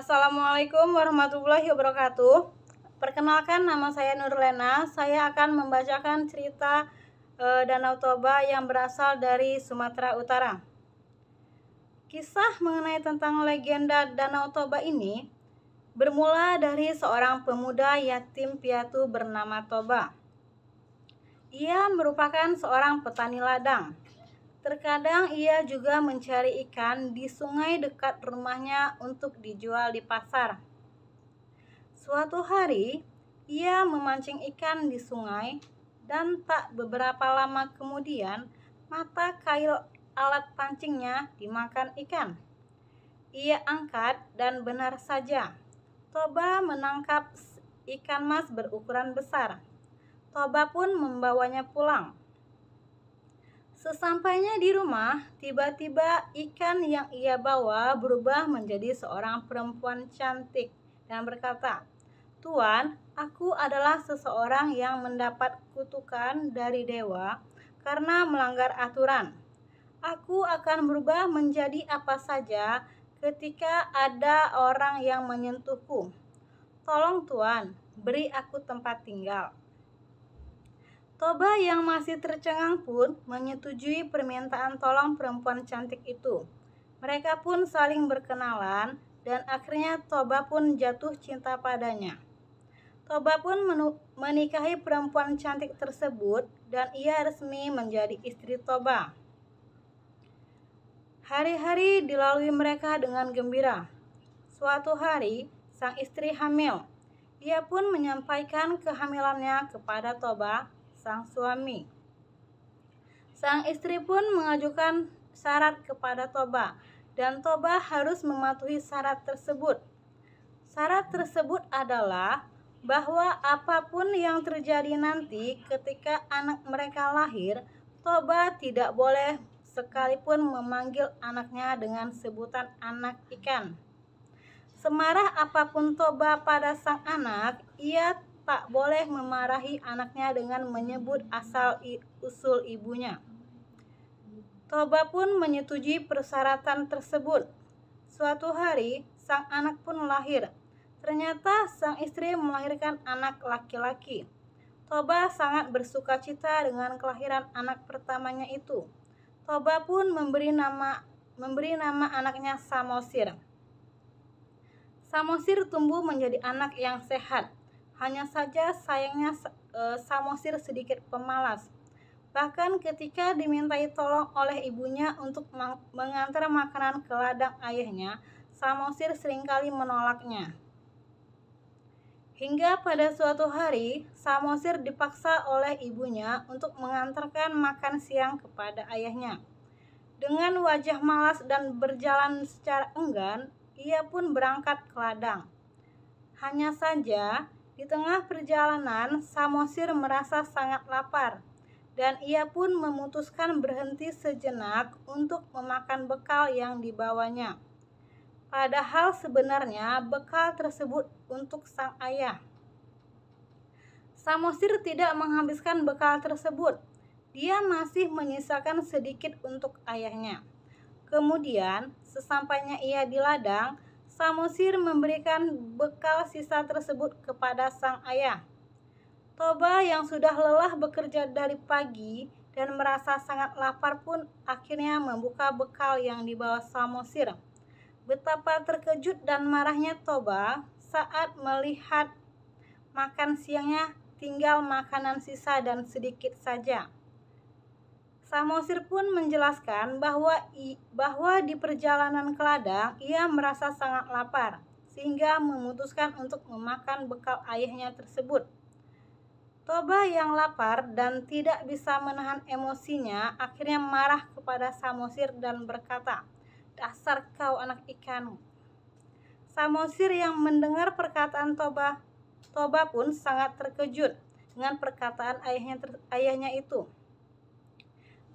Assalamualaikum warahmatullahi wabarakatuh. Perkenalkan, nama saya Nurlena. Saya akan membacakan cerita Danau Toba yang berasal dari Sumatera Utara. Kisah mengenai tentang legenda Danau Toba ini bermula dari seorang pemuda yatim piatu bernama Toba. Ia merupakan seorang petani ladang. Terkadang ia juga mencari ikan di sungai dekat rumahnya untuk dijual di pasar. Suatu hari, ia memancing ikan di sungai dan tak beberapa lama kemudian mata kail alat pancingnya dimakan ikan. Ia angkat dan benar saja, Toba menangkap ikan mas berukuran besar. Toba pun membawanya pulang. Sesampainya di rumah, tiba-tiba ikan yang ia bawa berubah menjadi seorang perempuan cantik dan berkata, "Tuan, aku adalah seseorang yang mendapat kutukan dari dewa karena melanggar aturan. Aku akan berubah menjadi apa saja ketika ada orang yang menyentuhku. Tolong Tuan, beri aku tempat tinggal." Toba yang masih tercengang pun menyetujui permintaan tolong perempuan cantik itu. Mereka pun saling berkenalan dan akhirnya Toba pun jatuh cinta padanya. Toba pun menikahi perempuan cantik tersebut dan ia resmi menjadi istri Toba. Hari-hari dilalui mereka dengan gembira. Suatu hari, sang istri hamil. Ia pun menyampaikan kehamilannya kepada Toba, sang suami. Sang istri pun mengajukan syarat kepada Toba dan Toba harus mematuhi syarat tersebut. Syarat tersebut adalah bahwa apapun yang terjadi nanti ketika anak mereka lahir, Toba tidak boleh sekalipun memanggil anaknya dengan sebutan anak ikan. Semarah apapun Toba pada sang anak, ia tak boleh memarahi anaknya dengan menyebut asal-usul ibunya. Toba pun menyetujui persyaratan tersebut. Suatu hari, sang anak pun lahir. Ternyata sang istri melahirkan anak laki-laki. Toba sangat bersukacita dengan kelahiran anak pertamanya itu. Toba pun memberi nama anaknya Samosir. Samosir tumbuh menjadi anak yang sehat. Hanya saja sayangnya Samosir sedikit pemalas. Bahkan ketika dimintai tolong oleh ibunya untuk mengantar makanan ke ladang ayahnya, Samosir seringkali menolaknya. Hingga pada suatu hari, Samosir dipaksa oleh ibunya untuk mengantarkan makan siang kepada ayahnya. Dengan wajah malas dan berjalan secara enggan, ia pun berangkat ke ladang. Hanya saja, di tengah perjalanan, Samosir merasa sangat lapar, dan ia pun memutuskan berhenti sejenak untuk memakan bekal yang dibawanya. Padahal sebenarnya bekal tersebut untuk sang ayah. Samosir tidak menghabiskan bekal tersebut. Dia masih menyisakan sedikit untuk ayahnya. Kemudian, sesampainya ia di ladang, Samosir memberikan bekal sisa tersebut kepada sang ayah. Toba yang sudah lelah bekerja dari pagi dan merasa sangat lapar pun akhirnya membuka bekal yang dibawa Samosir. Betapa terkejut dan marahnya Toba saat melihat makan siangnya tinggal makanan sisa dan sedikit saja. Samosir pun menjelaskan bahwa di perjalanan ke ladang ia merasa sangat lapar, sehingga memutuskan untuk memakan bekal ayahnya tersebut. Toba yang lapar dan tidak bisa menahan emosinya akhirnya marah kepada Samosir dan berkata, "Dasar kau anak ikan." Samosir yang mendengar perkataan Toba pun sangat terkejut dengan perkataan ayahnya itu.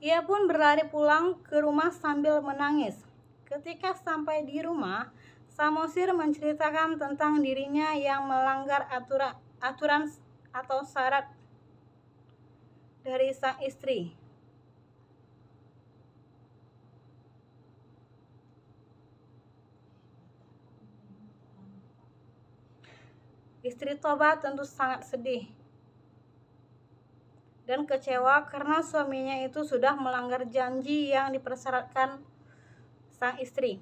Ia pun berlari pulang ke rumah sambil menangis. Ketika sampai di rumah, Samosir menceritakan tentang dirinya yang melanggar aturan atau syarat dari sang istri. Istri Toba tentu sangat sedih dan kecewa karena suaminya itu sudah melanggar janji yang dipersyaratkan sang istri.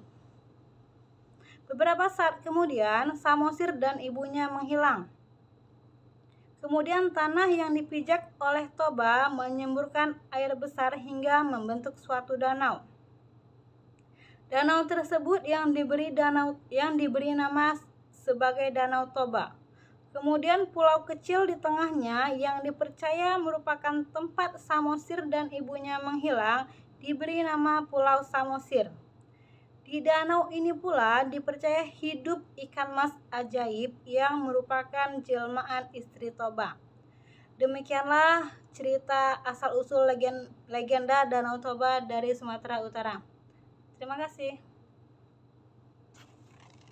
Beberapa saat kemudian, Samosir dan ibunya menghilang. Kemudian tanah yang dipijak oleh Toba menyemburkan air besar hingga membentuk suatu danau. Danau tersebut yang diberi nama sebagai Danau Toba. Kemudian pulau kecil di tengahnya yang dipercaya merupakan tempat Samosir dan ibunya menghilang diberi nama Pulau Samosir. Di danau ini pula dipercaya hidup ikan mas ajaib yang merupakan jelmaan istri Toba. Demikianlah cerita asal-usul legenda Danau Toba dari Sumatera Utara. Terima kasih.